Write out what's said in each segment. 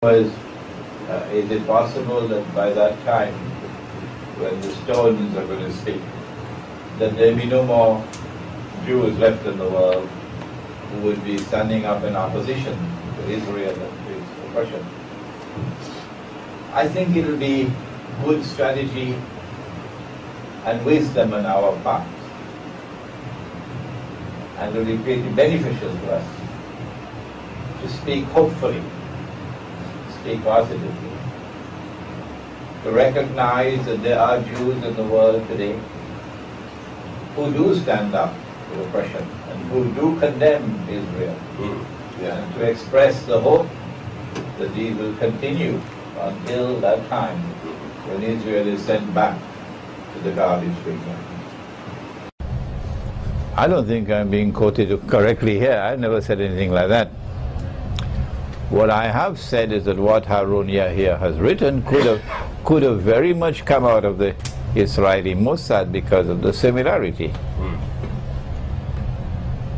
Was, is it possible that by that time, when the stones are going to speak, that there will be no more Jews left in the world who would be standing up in opposition to Israel and to its oppression? I think it will be good strategy and wisdom on our part, and it will be pretty beneficial to us to speak hopefully, speak positively, to recognize that there are Jews in the world today who do stand up to oppression and who do condemn Israel, and to express the hope that these will continue until that time when Israel is sent back to the garbage bin. I don't think I'm being quoted correctly here. I never said anything like that. What I have said is that what Harun Yahya has written could have very much come out of the Israeli Mossad because of the similarity.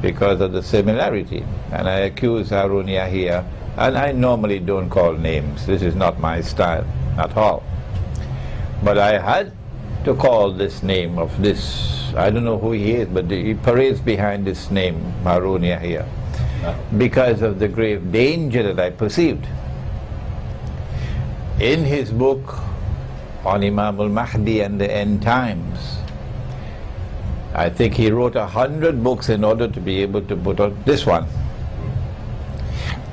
Because of the similarity. And I accuse Harun Yahya, and I normally don't call names. This is not my style at all. But I had to call this name of this, I don't know who he is, but he parades behind this name, Harun Yahya, because of the grave danger that I perceived. In his book on Imam al-Mahdi and the end times, I think he wrote 100 books in order to be able to put out this one.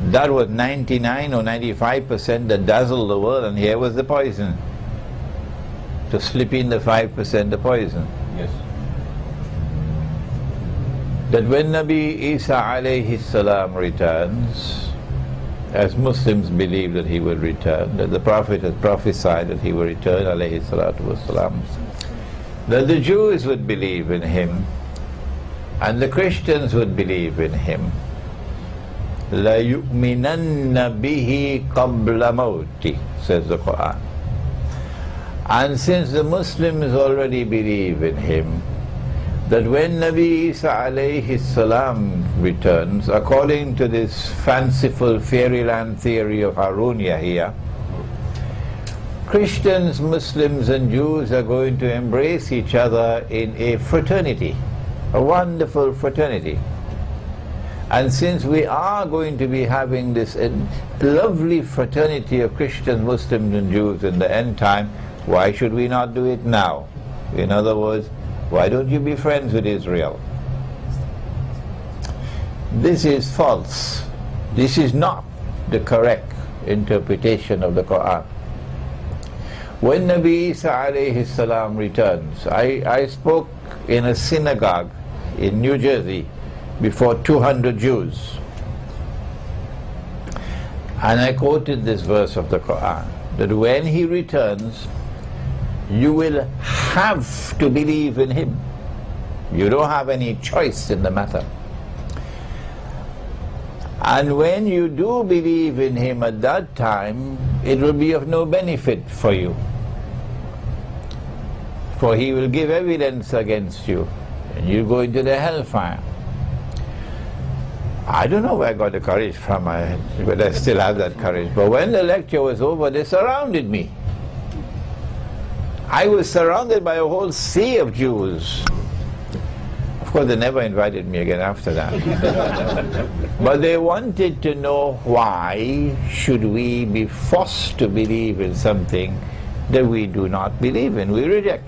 That was 99 or 95% that dazzled the world, and here was the poison. To slip in the 5% the poison. Yes. That when Nabi Isa alayhi salam returns, as Muslims believe that he will return, that the Prophet has prophesied that he will return alayhi salatu wasalam, that the Jews would believe in him and the Christians would believe in him. La yu'minanna bihi qabla mawti, says the Quran. And since the Muslims already believe in him, that when Nabi Isa alayhi salam returns, according to this fanciful fairyland theory of Harun Yahya, Christians, Muslims and Jews are going to embrace each other in a fraternity, a wonderful fraternity. And since we are going to be having this lovely fraternity of Christians, Muslims and Jews in the end time, why should we not do it now? In other words, why don't you be friends with Israel? This is false. This is not the correct interpretation of the Quran. When Nabi Isa alayhi salam returns, I spoke in a synagogue in New Jersey before 200 Jews. And I quoted this verse of the Quran, that when he returns, you will have to believe in him. You don't have any choice in the matter. And when you do believe in him at that time, it will be of no benefit for you. For he will give evidence against you, and you go into the hellfire. I don't know where I got the courage from, but I still have that courage. But when the lecture was over, they surrounded me. I was surrounded by a whole sea of Jews. Of course, they never invited me again after that. But they wanted to know, why should we be forced to believe in something that we do not believe in, we reject?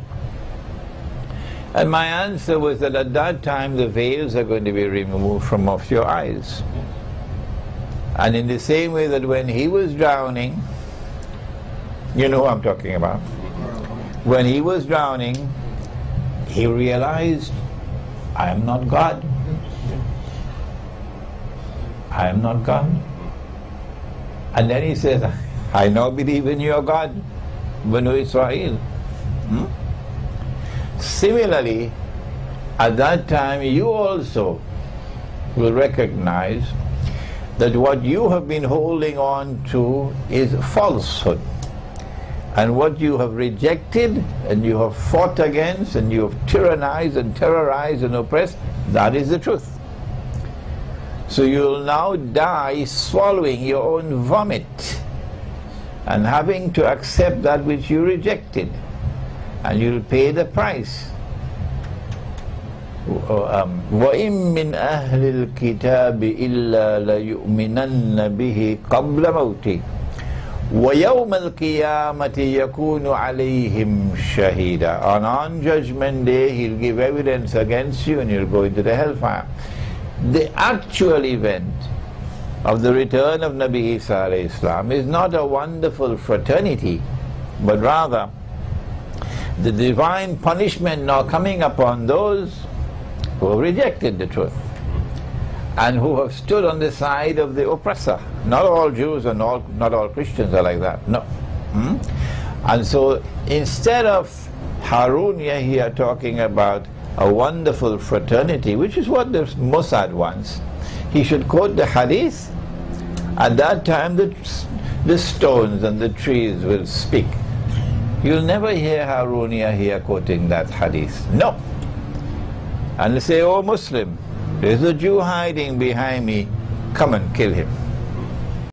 And my answer was that at that time the veils are going to be removed from off your eyes. And in the same way that when he was drowning, you know who I'm talking about, when he was drowning, he realized, I am not God. I am not God. And then he says, I now believe in your God, Banu Israel. Similarly, at that time you also will recognize that what you have been holding on to is falsehood. And what you have rejected and you have fought against and you have tyrannized and terrorized and oppressed, that is the truth. So you'll now die swallowing your own vomit and having to accept that which you rejected, and you'll pay the price. وَإِن مِّنْ أَهْلِ الْكِتَابِ إِلَّا لَيُؤْمِنَنَّ بِهِ قَبْلَ مَوْتِهِ وَيَوْمَ الْقِيَامَةِ يَكُونُ عَلَيْهِمْ شَهِيدًا. On Judgment Day, he'll give evidence against you and you'll go into the hellfire. The actual event of the return of Nabi Isa alayhi salam is not a wonderful fraternity, but rather the divine punishment now coming upon those who have rejected the truth and who have stood on the side of the oppressor. Not all Jews and not all Christians are like that, no. And so instead of Harunya here talking about a wonderful fraternity, which is what the Mossad wants, he should quote the hadith. At that time the stones and the trees will speak. You'll never hear Harunya here quoting that hadith, no. And they say, oh Muslim, there's a Jew hiding behind me, come and kill him.